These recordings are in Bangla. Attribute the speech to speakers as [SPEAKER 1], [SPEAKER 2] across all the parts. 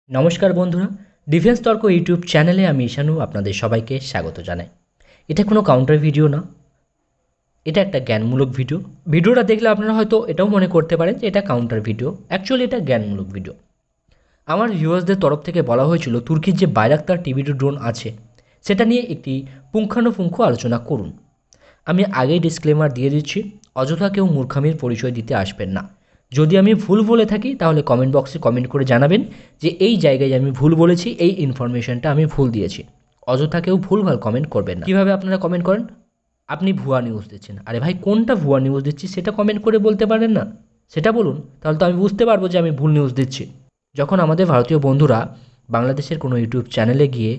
[SPEAKER 1] নমস্কার বন্ধুরা, ডিফেন্স তর্ক ইউটিউব চ্যানেলে আমি ঈশানু আপনাদের সবাইকে স্বাগত জানাই। এটা কোনো কাউন্টার ভিডিও না, এটা একটা জ্ঞানমূলক ভিডিও। ভিডিওটা দেখলে আপনারা হয়তো এটাও মনে করতে পারেন যে এটা কাউন্টার ভিডিও, অ্যাকচুয়ালি এটা জ্ঞানমূলক ভিডিও। আমার ভিউয়ার্সদের তরফ থেকে বলা হয়েছিল তুর্কির যে বাইরাক্তার টিবি2 ড্রোন আছে সেটা নিয়ে একটি পুঙ্খানুপুঙ্খ আলোচনা করুন। আমি আগেই ডিসক্লেমার দিয়ে দিচ্ছি, অযথা কেউ মূর্খামির পরিচয় দিতে আসবেন না। যদি আমি ভুল বলে থাকি তাহলে কমেন্ট বক্সে কমেন্ট করে জানাবেন যে এই জায়গায় আমি ভুল বলেছি, এই ইনফরমেশনটা আমি ভুল দিয়েছি। অযথা কেউ ভুলভাল কমেন্ট করবেন না। কীভাবে আপনারা কমেন্ট করেন? আপনি ভুয়া নিউজ দিচ্ছেন। আরে ভাই, কোনটা ভুয়া নিউজ দিচ্ছি সেটা কমেন্ট করে বলতে পারেন না? সেটা বলুন, তাহলে তো আমি বুঝতে পারবো যে আমি ভুল নিউজ দিচ্ছি। যখন আমাদের ভারতীয় বন্ধুরা বাংলাদেশের কোনো ইউটিউব চ্যানেলে গিয়ে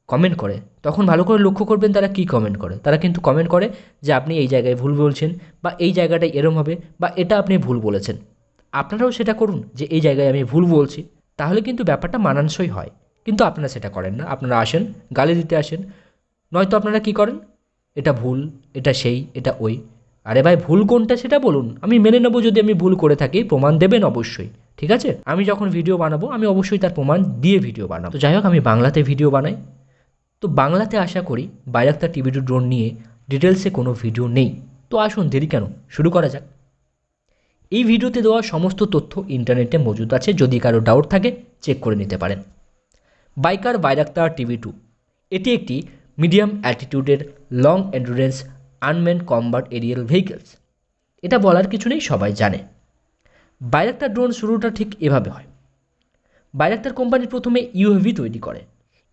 [SPEAKER 1] কমেন্ট করে তখন ভালো করে লক্ষ্য করবেন তারা কী কমেন্ট করে। তারা কিন্তু কমেন্ট করে যে আপনি এই জায়গায় ভুল বলছেন, বা এই জায়গাটায় এরম হবে, বা এটা আপনি ভুল বলেছেন। আপনারাও সেটা করুন যে এই জায়গায় আমি ভুল বলছি, তাহলে কিন্তু ব্যাপারটা মানানসই হয়। কিন্তু আপনারা সেটা করেন না, আপনারা আসেন গালি দিতে আসেন। নয়তো আপনারা কি করেন, এটা ভুল, এটা সেই, এটা ওই। আরে ভাই, ভুল কোনটা সেটা বলুন, আমি মেনে নেবো। যদি আমি ভুল করে থাকি প্রমাণ দেবেন অবশ্যই, ঠিক আছে? আমি যখন ভিডিও বানাবো আমি অবশ্যই তার প্রমাণ দিয়ে ভিডিও বানাবো। তো যাই হোক, আমি বাংলাতে ভিডিও বানাই। তো বাংলাতে আশা করি বাইরাক্তার টিবি2 ড্রোন নিয়ে ডিটেলসে কোনো ভিডিও নেই। তো আসুন, দেরি কেন, শুরু করা যাক। এই ভিডিওতে দেওয়া সমস্ত তথ্য ইন্টারনেটে মজুদ আছে, যদি কারো ডাউট থাকে চেক করে নিতে পারেন। বাইরাক্তার টিবি2 এটি একটি মিডিয়াম অ্যাল্টিটিউডের long endurance unmanned combat aerial vehicles. এটা বলার কিছু নেই, সবাই জানে। বাইরাক্তার ড্রোন শুরুটা ঠিক এভাবে হয়। বাইরাক্তার কোম্পানি প্রথমে ইউএভি তৈরি করে।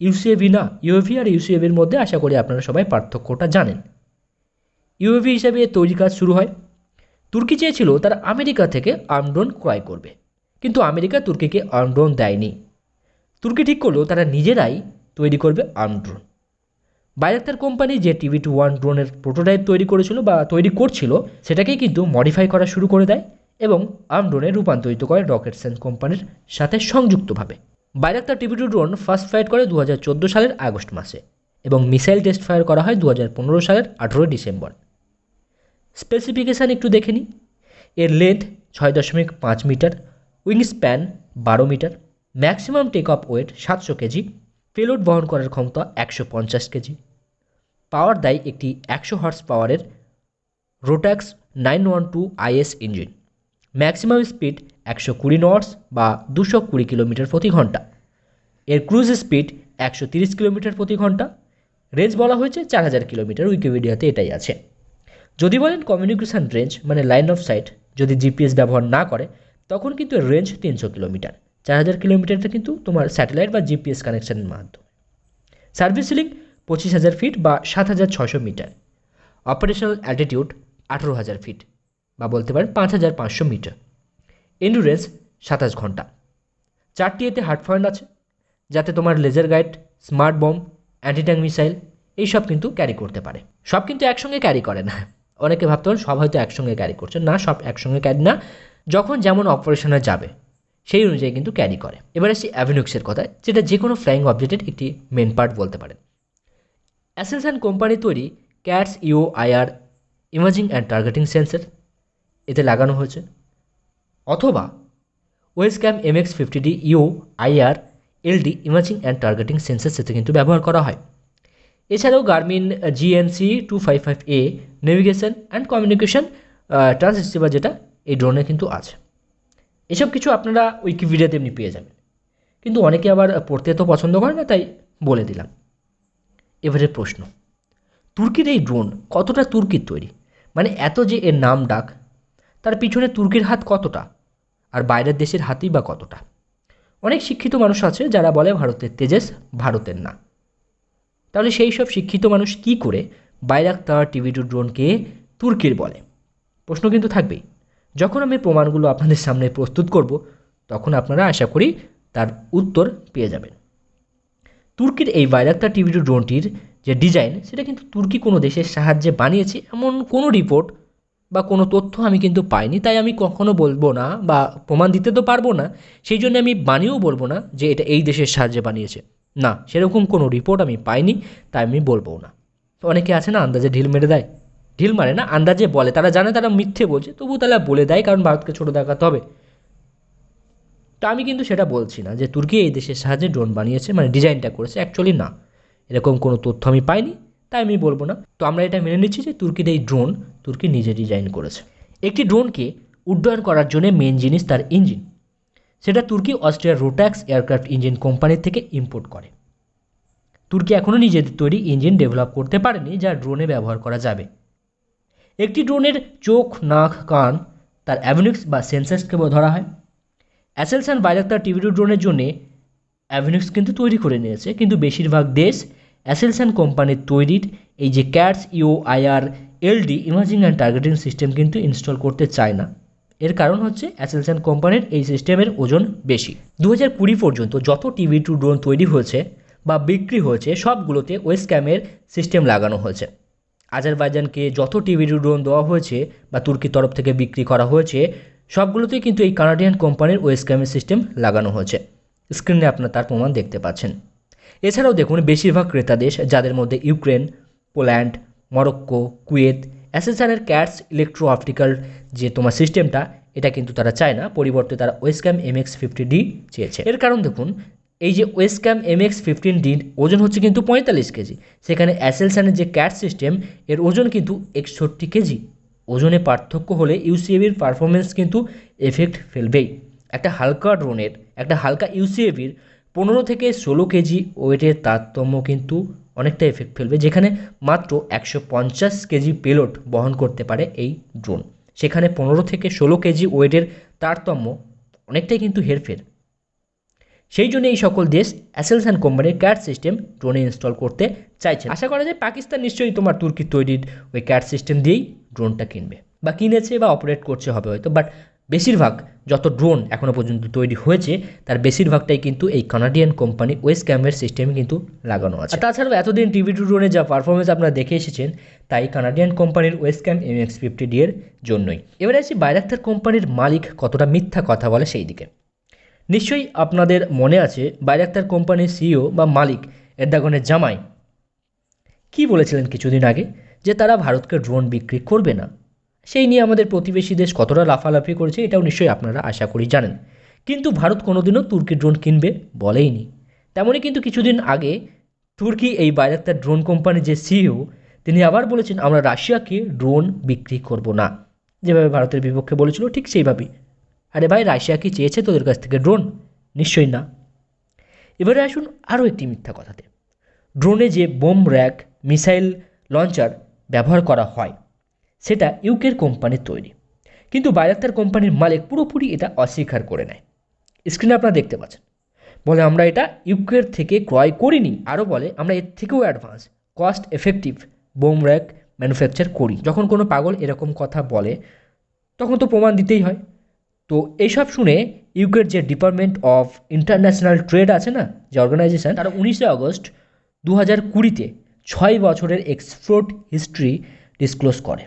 [SPEAKER 1] ইউসিএভি না, ইউএভি আর ইউসিএভির মধ্যে আশা করি আপনারা সবাই পার্থক্যটা জানেন। ইউএভি হিসাবে তৈরি কাজ শুরু হয়। তুর্কি চেয়েছিল তারা আমেরিকা থেকে আর্ম ড্রোন ক্রয় করবে, কিন্তু আমেরিকা তুর্কিকে আর্ম ড্রোন দেয়নি। তুর্কি ঠিক করলো তারা নিজেরাই তৈরি করবে আর্ম ড্রোন। বাইরাক্তার কোম্পানি যে টিবি2 ড্রোনের প্রোটোটাইপ তৈরি করেছিল বা তৈরি করছিল সেটাকেই কিন্তু মডিফাই করা শুরু করে দেয় এবং আর্ম ড্রোনে রূপান্তরিত করে রকেট সায়েন্স কোম্পানির সাথে সংযুক্তভাবে। বাইরাক্তার টিবি2 ড্রোন ফার্স্ট ফায়ার করে 2014 সালের আগস্ট মাসে এবং মিসাইল টেস্ট ফায়ার করা হয় 2015 সালের 18 ডিসেম্বর। স্পেসিফিকেশান একটু দেখে নিই। এর লেন্থ 6.5 মিটার, উইং স্প্যান 12 মিটার, maximum take off weight 700 KG, payload বহন করার ক্ষমতা 150 কেজি। পাওয়ার দেয় একটি 100 হর্স পাওয়ারের রোটাক্স 912 আইএস ইঞ্জিন। ম্যাক্সিমাম স্পিড 120 নটস বা 220 কিলোমিটার প্রতি ঘন্টা। এর ক্রুজ স্পিড 130 কিলোমিটার প্রতি ঘন্টা। রেঞ্জ বলা হয়েছে 4000 কিলোমিটার, উইকিপিডিয়াতে এটাই আছে। যদি বলেন কমিউনিকেশান রেঞ্জ মানে লাইন অফ সাইট, যদি জিপিএস ব্যবহার না করে তখন কিন্তু রেঞ্জ 300 কিলোমিটার। 4000 কিলোমিটারটা কিন্তু তোমার স্যাটেলাইট বা জিপিএস কানেকশানের মাধ্যমে। সার্ভিস সিলিং 25,000 ফিট বা 7,600 মিটার। অপারেশনাল অ্যাল্টিটিউড 18,000 ফিট বা বলতে পারেন 5,500 মিটার। এন্ডুরেন্স 27 ঘন্টা। 4টি এতে হার্ড পয়েন্ট আছে, যাতে তোমার laser guide, smart bomb, anti tank missile এইসব কিন্তু ক্যারি করতে পারে। সব কিন্তু একসঙ্গে ক্যারি করে না। অনেকে ভাবতে পারেন সব হয়তো একসঙ্গে ক্যারি করছে, না, সব একসঙ্গে ক্যারি না। যখন যেমন অপারেশনে যাবে সেই অনুযায়ী কিন্তু ক্যারি করে। এবার আসি অ্যাভিনুক্সের কথায়, যেটা যে কোনো ফ্লাইং অবজেক্টের একটি মেন পার্ট বলতে পারেন। অ্যাসেলসান কোম্পানি তৈরি CATS EO IR imaging and targeting sensor এতে লাগানো হয়েছে, অথবা Wescam MX50D EO IR LD imaging and targeting sensor সেটা কিন্তু ব্যবহার করা হয়। এছাড়াও Garmin GNC255A navigation and communication transceiver যেটা এই ড্রোনে কিন্তু আছে। এসব কিছু আপনারা উইকিপিডিয়াতে এমনি পেয়ে যাবেন, কিন্তু অনেকে আবার পড়তে তো পছন্দ করে না, তাই বলে দিলাম। এবারে প্রশ্ন, তুর্কির এই ড্রোন কতটা তুর্কির তৈরি? মানে এত যে এর নাম ডাক, তার পিছনে তুর্কির হাত কতটা, আর বাইরের দেশের হাতই বা কতটা? অনেক শিক্ষিত মানুষ আছে যারা বলে ভারতের তেজস, ভারতের না। তাহলে সেই সব শিক্ষিত মানুষ কি করে বাইরাক্তার টিবি2 ড্রোনকে তুর্কির বলে? প্রশ্ন কিন্তু থাকবেই। যখন আমি প্রমাণগুলো আপনাদের সামনে প্রস্তুত করব তখন আপনারা আশা করি তার উত্তর পেয়ে যাবেন। তুর্কির এই বাইরাক্তার টিবি2 ড্রোনটির যে ডিজাইন সেটা কিন্তু তুর্কি কোনো দেশের সাহায্যে বানিয়েছে এমন কোনো রিপোর্ট বা কোনো তথ্য আমি কিন্তু পাইনি। তাই আমি কখনো বলবো না, বা প্রমাণ দিতে তো পারবো না, সেই জন্য আমি বানিয়েও বলবো না যে এটা এই দেশের সাহায্যে বানিয়েছে। না, সেরকম কোনো রিপোর্ট আমি পাইনি, তাই আমি বলবো না। তো অনেকে আছে না আন্দাজে ঢিল মেরে দেয়, ঢিল মারে না, আন্দাজে বলে, তারা জানে তারা মিথ্যে বলছে তবু তারা বলে দেয়, কারণ ভারতকে ছোটো দেখাতে হবে। তো আমি কিন্তু সেটা বলছি না যে তুর্কি এই দেশের সাহায্যে ড্রোন বানিয়েছে, মানে ডিজাইনটা করেছে, অ্যাকচুয়ালি না, এরকম কোনো তথ্য আমি পাইনি, তাই আমি বলবো না। তো আমরা এটা মেনে নিচ্ছি যে তুর্কির এই ড্রোন তুর্কি নিজে ডিজাইন করেছে। একটি ড্রোনকে উড্ডয়ন করার জন্য মেন জিনিস তার ইঞ্জিন, সেটা তুর্কি অস্ট্রিয়ার রোটাক্স এয়ারক্রাফট ইঞ্জিন কোম্পানির থেকে ইম্পোর্ট করে। তুর্কি এখনও নিজেদের তৈরি ইঞ্জিন ডেভেলপ করতে পারেনি যা ড্রোনে ব্যবহার করা যাবে। একটি ড্রোনের চোখ, নাক, কান, তার অ্যাভিনিক্স বা সেন্সাসকে ধরা হয়। অ্যাসেলসান বাইরাক্তার টিভি2 ড্রোনের জন্য অ্যাভিনিক্স কিন্তু তৈরি করে নিয়েছে, কিন্তু বেশিরভাগ দেশ অ্যাসেলসান কোম্পানির তৈরির এই যে CATS U I R LD imaging and targeting system কিন্তু ইনস্টল করতে চায় না। এর কারণ হচ্ছে অ্যাসেলসান কোম্পানির এই সিস্টেমের ওজন বেশি। 2020 পর্যন্ত যত টিভি2 ড্রোন তৈরি হয়েছে বা বিক্রি হয়েছে সবগুলোতে ওয়েস ক্যামের সিস্টেম লাগানো হয়েছে। আজারবাইজানকে যত টিভি2 ড্রোন দেওয়া হয়েছে বা তুর্কির তরফ থেকে বিক্রি করা হয়েছে সবগুলোতেই কিন্তু এই কানাডিয়ান কোম্পানির ওয়েস ক্যামের সিস্টেম লাগানো হয়েছে। স্ক্রিনে আপনারা তার প্রমাণ দেখতে পাচ্ছেন। এছাড়াও দেখুন বেশিরভাগ ক্রেতা দেশ, যাদের মধ্যে ইউক্রেন, পোল্যান্ড, মরক্কো, কুয়েত, অ্যাসেলসানের ক্যাটস ইলেকট্রো অপটিক্যাল যে তোমার সিস্টেমটা, এটা কিন্তু তারা চায় না, পরিবর্তে তারা ওয়েসক্যাম MX50D চেয়েছে। এর কারণ দেখুন, এই যে ওয়েসক্যাম MX15D ওজন হচ্ছে কিন্তু 45 কেজি, সেখানে অ্যাসেলসানের যে ক্যাট সিস্টেম এর ওজন কিন্তু 61 কেজি। ওজনে পার্থক্য হলে ইউসিএভির পারফরমেন্স কিন্তু এফেক্ট ফেলবেই। একটা হালকা ড্রোনের, একটা হালকা ইউসিএভির 15 থেকে 16 কেজি ওয়েটের তারতম্য কিন্তু অনেকটা এফেক্ট ফেলবে, যেখানে মাত্র 150 কেজি পেলোড বহন করতে পারে এই ড্রোন, সেখানে 15 থেকে 16 কেজি ওয়েটের তারতম্য অনেকটাই কিন্তু হেরফের। সেই জন্য এই সকল দেশ অ্যাসেলসান কোম্পানির ক্যাট সিস্টেম ড্রোনে ইনস্টল করতে চাইছে। আশা করা যায় পাকিস্তান নিশ্চয়ই তোমার তুর্কির তৈরির ওই ক্যাট সিস্টেম দিয়েই ড্রোনটা কিনবে বা কিনেছে বা অপারেট করছে হবে হয়তো, বাট বেশিরভাগ যত ড্রোন এখনও পর্যন্ত তৈরি হয়েছে তার বেশিরভাগটাই কিন্তু এই কানাডিয়ান কোম্পানি ওয়েস ক্যামের সিস্টেমে কিন্তু লাগানো আছে। তাছাড়াও এতদিন টিভি2 ড্রোনের যা পারফরমেন্স আপনারা দেখে এসেছেন তাই কানাডিয়ান কোম্পানির ওয়েস ক্যাম MX50D এর জন্যই। এবারে আসি বাইরাক্তার কোম্পানির মালিক কতটা মিথ্যা কথা বলে সেই দিকে। নিশ্চয়ই আপনাদের মনে আছে বাইরাক্তার কোম্পানির সিইও বা মালিক এরদোগানের জামাই কি বলেছিলেন কিছুদিন আগে, যে তারা ভারতকে ড্রোন বিক্রি করবে না। সেই নিয়ে আমাদের প্রতিবেশী দেশ কতটা লাফালাফি করেছে এটাও নিশ্চয়ই আপনারা আশা করি জানেন। কিন্তু ভারত কোনোদিনও তুর্কির ড্রোন কিনবে বলেইনি। তেমনই কিন্তু কিছুদিন আগে তুর্কি এই বাইরাক্তার ড্রোন কোম্পানির যে সিইও তিনি আবার বলেছেন আমরা রাশিয়াকে ড্রোন বিক্রি করব না। যেভাবে ভারতের বিপক্ষে বলেছিল ঠিক সেইভাবেই। আরে ভাই, রাশিয়া কি চেয়েছে তোদের কাছ থেকে ড্রোন? নিশ্চয়ই না। এবারে আসুন আরও একটি মিথ্যা কথাতে। ড্রোনে যে বোম র্যাক, মিসাইল লঞ্চার ব্যবহার করা হয় সেটা ইউকের কোম্পানির তৈরি, কিন্তু বাইরাক্তার কোম্পানির মালিক পুরোপুরি এটা অস্বীকার করে নেয়। স্ক্রিনে আপনারা দেখতে পাচ্ছেন, বলে আমরা এটা ইউকের থেকে ক্রয় করিনি, আরও বলে আমরা এর থেকেও advance cost effective bomb rack manufacture করি। যখন কোনো পাগল এরকম কথা বলে তখন তো প্রমাণ দিতেই হয়। তো এইসব শুনে ইউকের যে ডিপার্টমেন্ট অফ ইন্টারন্যাশনাল ট্রেড আছে না, যে অর্গানাইজেশন, তারা 19 আগস্ট 2020-তে 6 বছরের এক্সপোর্ট হিস্ট্রি ডিসক্লোজ করে।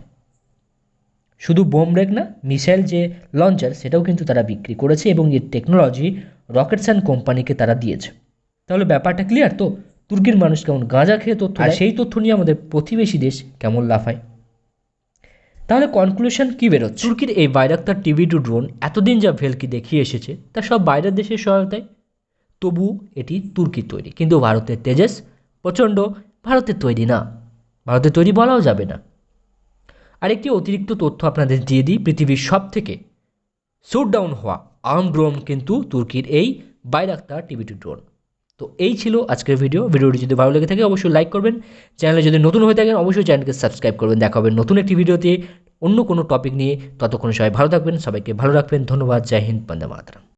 [SPEAKER 1] শুধু বোম ব্রেক না, মিসাইল যে লঞ্চার সেটাও কিন্তু তারা বিক্রি করেছে এবং এর টেকনোলজি রকেটসান কোম্পানিকে তারা দিয়েছে। তাহলে ব্যাপারটা ক্লিয়ার তো? তুর্কির মানুষ কেমন গাঁজা খেয়ে তথ্য, আর সেই তথ্য নিয়ে আমাদের প্রতিবেশী দেশ কেমন লাফায়। তাহলে কনক্লুশন কী বেরোচ্ছে? তুর্কির এই বাইরাক্তার টিভি2 ড্রোন এতদিন যা ভেলকি দেখিয়ে এসেছে তা সব বাইরের দেশের সহায়তায়, তবু এটি তুর্কির তৈরি। কিন্তু ভারতের তেজস প্রচণ্ড ভারতের তৈরি না, ভারতের তৈরি বলাও যাবে না। আরেকটি অতিরিক্ত তথ্য আপনাদের দিয়ে দিই, পৃথিবীর সব থেকে শুট ডাউন হওয়া আর্ম ড্রোন কিন্তু তুর্কির এই বাইরাক্তার টিভি2 ড্রোন। তো এই ছিল আজকের ভিডিওটি যদি ভালো লেগে থাকে অবশ্যই লাইক করবেন, চ্যানেলে যদি নতুন হয়ে থাকেন অবশ্যই চ্যানেলকে সাবস্ক্রাইব করবেন। দেখা হবে নতুন একটি ভিডিওতে অন্য কোনো টপিক নিয়ে। ততক্ষণ সবাই ভালো থাকবেন, সবাইকে ভালো রাখবেন। ধন্যবাদ। জয় হিন্দ, বন্দে মাতরম।